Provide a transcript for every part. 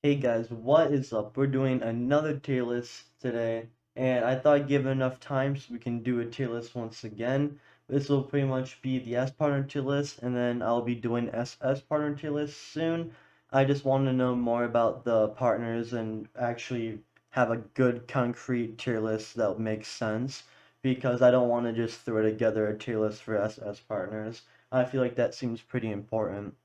Hey guys, what is up? We're doing another tier list today, and I thought given enough time so we can do a tier list once again. This will pretty much be the S partner tier list, and then I'll be doing SS partner tier list soon. I just want to know more about the partners and actually have a good concrete tier list that makes sense, because I don't want to just throw together a tier list for SS partners. I feel like that seems pretty important.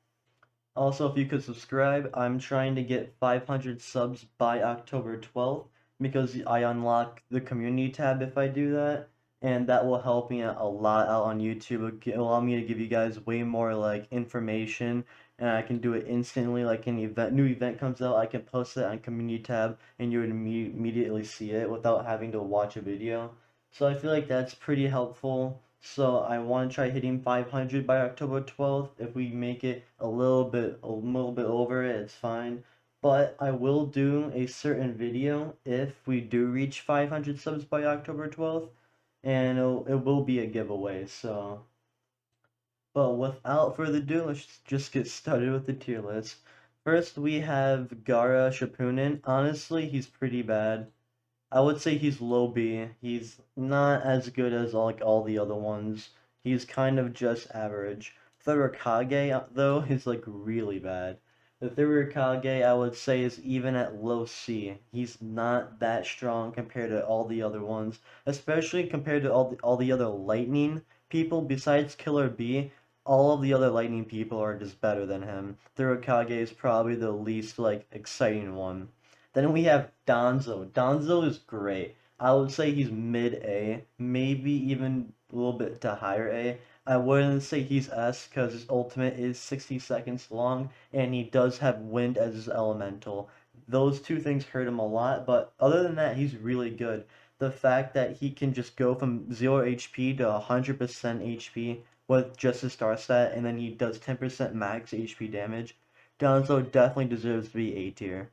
Also, if you could subscribe, I'm trying to get 500 subs by October 12th because I unlock the community tab if I do that, and that will help me out a lot out on YouTube. It'll allow me to give you guys way more like information, and I can do it instantly. Like an new event comes out, I can post it on community tab, and you would immediately see it without having to watch a video. So I feel like that's pretty helpful. So I want to try hitting 500 by October 12th. If we make it a little bit over it, it's fine. But I will do a certain video if we do reach 500 subs by October 12th, and it will be a giveaway. So, but without further ado, let's just get started with the tier list. First, we have Gaara Shippuden. Honestly, he's pretty bad. I would say he's low B. He's not as good as like all the other ones. He's kind of just average. Tsurukage though is like really bad. The Tsurukage I would say is even at low C. He's not that strong compared to all the other ones, especially compared to all the other lightning people besides Killer B. All of the other lightning people are just better than him. Tsurukage is probably the least like exciting one. Then we have Donzo. Donzo is great. I would say he's mid A, maybe even a little bit to higher A. I wouldn't say he's S because his ultimate is 60 seconds long and he does have wind as his elemental. Those two things hurt him a lot, but other than that, he's really good. The fact that he can just go from 0 HP to 100% HP with just his star stat and then he does 10% max HP damage, Donzo definitely deserves to be A tier.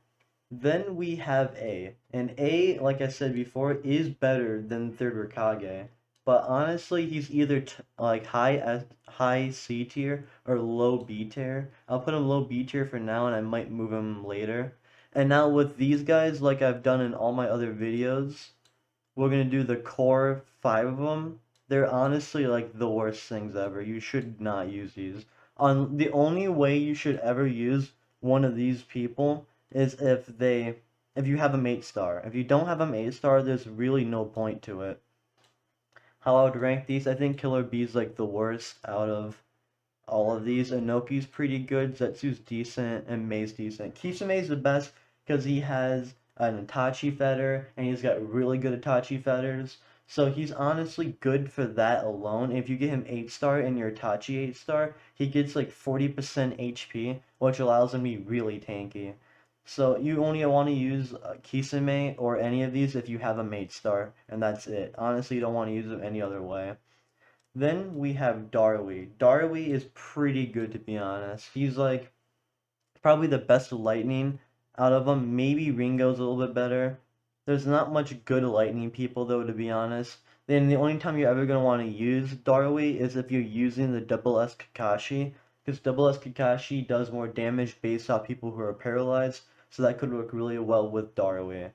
Then we have A. And A, like I said before, is better than third Raikage. But honestly, he's either like high C tier or low B tier. I'll put him low B tier for now, and I might move him later. And now with these guys, like I've done in all my other videos, we're gonna do the core five of them. They're honestly like the worst things ever. You should not use these. On the only way you should ever use one of these people is if you have a mate star. If you don't have a mate star, there's really no point to it. How I would rank these, I think Killer B is like the worst out of all of these. Inoki's pretty good, Zetsu's decent, and Mei's decent. Kisame's the best because he has an Itachi feather, and he's got really good Itachi feathers. So he's honestly good for that alone. If you get him 8 star and your Itachi 8 star, he gets like 40% HP, which allows him to be really tanky. So you only want to use Kisame or any of these if you have a mate star, and that's it. Honestly, you don't want to use them any other way. Then we have Darui. Darui is pretty good to be honest. He's like probably the best lightning out of them. Maybe Ringo's a little bit better. There's not much good lightning people though to be honest. Then the only time you're ever gonna want to use Darui is if you're using the double S Kakashi, because double S Kakashi does more damage based off people who are paralyzed, so that could work really well with Darui.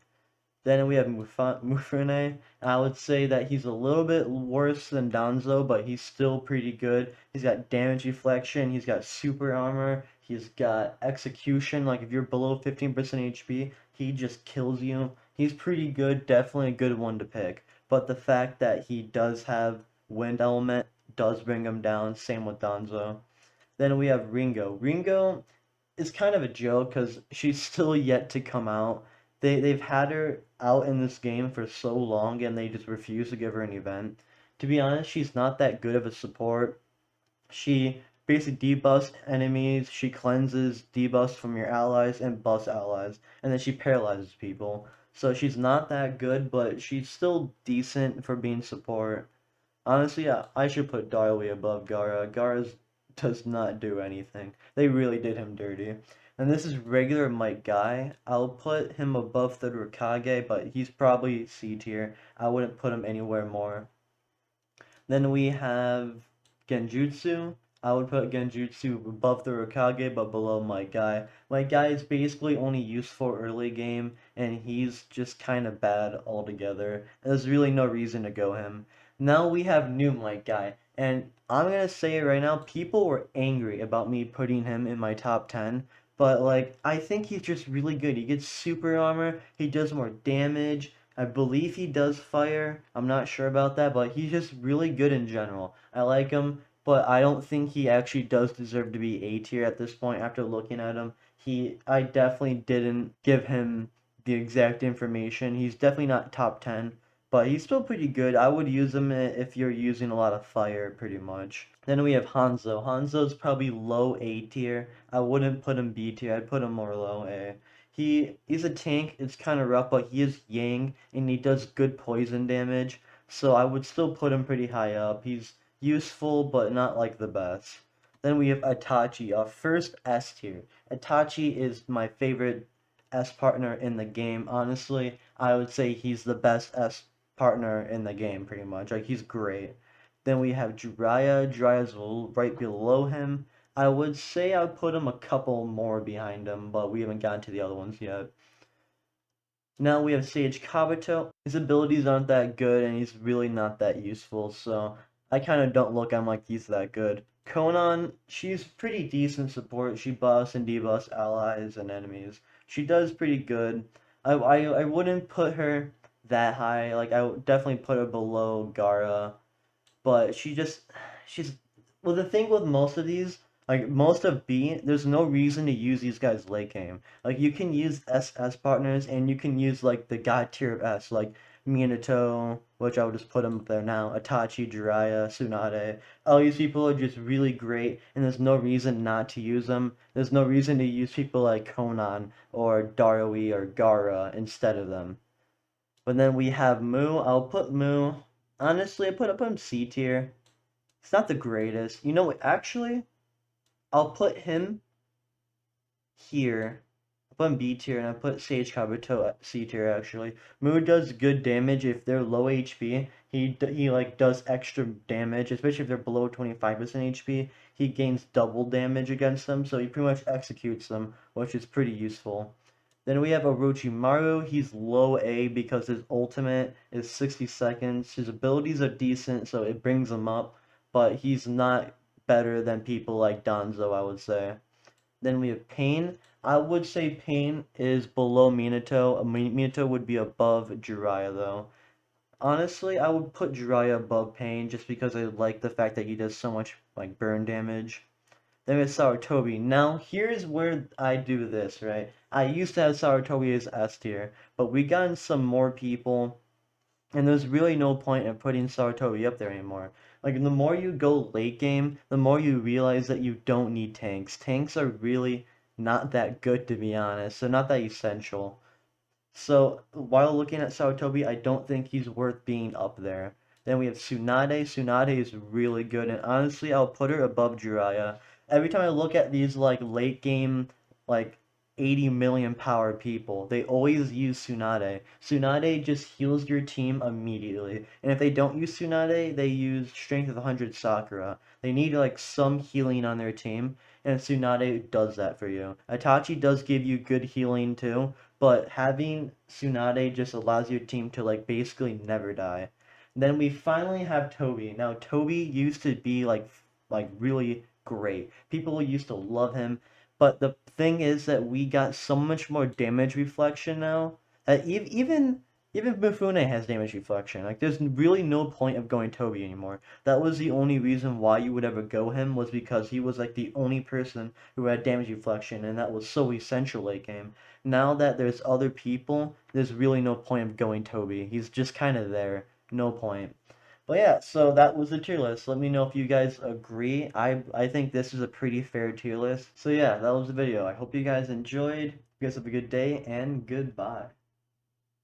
Then we have Mufune. I would say that he's a little bit worse than Danzo, but he's still pretty good. He's got damage reflection, he's got super armor, he's got execution. Like if you're below 15% HP, he just kills you. He's pretty good, definitely a good one to pick. But the fact that he does have wind element does bring him down. Same with Danzo. Then we have Ringo. Ringo is kind of a joke because she's still yet to come out. They've had her out in this game for so long and they just refuse to give her an event. To be honest, she's not that good of a support. She basically debuffs enemies, she cleanses debuffs from your allies and buffs allies, and then she paralyzes people. So she's not that good, but she's still decent for being support. Honestly, yeah, I should put Darley above Gara. Gara does not do anything. They really did him dirty. And this is regular Mike Guy. I'll put him above the Rukage, but he's probably C tier. I wouldn't put him anywhere more. Then we have Genjutsu. I would put Genjutsu above the Hokage, but below my guy. My guy is basically only useful early game, and he's just kind of bad altogether. There's really no reason to go him. Now we have new my guy, and I'm gonna say it right now, people were angry about me putting him in my top 10, but like, I think he's just really good. He gets super armor, he does more damage, I believe he does fire. I'm not sure about that, but he's just really good in general. I like him, but I don't think he actually does deserve to be A tier at this point after looking at him. I definitely didn't give him the exact information. He's definitely not top 10, but he's still pretty good. I would use him if you're using a lot of fire, pretty much. Then we have Hanzo. Hanzo's probably low A tier. I wouldn't put him B tier. I'd put him more low A. He's a tank. It's kind of rough, but he is Yang and he does good poison damage. So I would still put him pretty high up. He's useful, but not like the best. Then we have Itachi, first S tier. Itachi is my favorite S partner in the game. Honestly, I would say he's the best S partner in the game, pretty much. Like, he's great. Then we have Jiraiya. Jiraiya's right below him. I would say I would put him a couple more behind him, but we haven't gotten to the other ones yet. Now we have Sage Kabuto. His abilities aren't that good, and he's really not that useful, so I kind of don't look at him like he's that good. Konan, she's pretty decent support. She buffs and debuffs allies and enemies. She does pretty good. I wouldn't put her that high. Like, I would definitely put her below Gaara, but she's well, the thing with most of these, like most of B, there's no reason to use these guys late game. Like, you can use SS partners and you can use like the god tier of S, like Minato, which I would just put him up there now, Itachi, Jiraiya, Tsunade. All these people are just really great, and there's no reason not to use them. There's no reason to use people like Konan or Darui or Gaara instead of them. But then we have Mu. I'll put Mu. Honestly, I put him C tier. It's not the greatest. You know what? Actually, I'll put him here. I'll put him B tier, and I put Sage Kabuto at C tier. Actually, Mu does good damage if they're low HP. He like does extra damage, especially if they're below 25% HP. He gains double damage against them, so he pretty much executes them, which is pretty useful. Then we have Orochimaru. He's low A because his ultimate is 60 seconds. His abilities are decent, so it brings him up, but he's not better than people like Danzo, I would say. Then we have Pain. I would say Pain is below Minato. Minato would be above Jiraiya, though. Honestly, I would put Jiraiya above Pain just because I like the fact that he does so much like burn damage. Then we have Sarutobi. Now, here's where I do this, right? I used to have Sarutobi as S tier, but we got some more people, and there's really no point in putting Sarutobi up there anymore. Like, the more you go late game, the more you realize that you don't need tanks. Tanks are really not that good, to be honest. They're not that essential. So while looking at Sarutobi, I don't think he's worth being up there. Then we have Tsunade. Tsunade is really good, and honestly, I'll put her above Jiraiya. Every time I look at these like late game, like 80 million power people, they always use Tsunade. Tsunade just heals your team immediately, and if they don't use Tsunade, they use Strength of 100 Sakura. They need like some healing on their team, and Tsunade does that for you. Itachi does give you good healing too, but having Tsunade just allows your team to like basically never die. Then we finally have Toby. Now Toby used to be like really great. People used to love him, but the thing is that we got so much more damage reflection now. Even Mifune has damage reflection. Like, there's really no point of going Toby anymore. That was the only reason why you would ever go him, was because he was like the only person who had damage reflection, and that was so essential late game. Now that there's other people, there's really no point of going Toby. He's just kind of there. No point. But yeah, so that was the tier list. Let me know if you guys agree. I think this is a pretty fair tier list. So yeah, that was the video. I hope you guys enjoyed. You guys have a good day, and goodbye.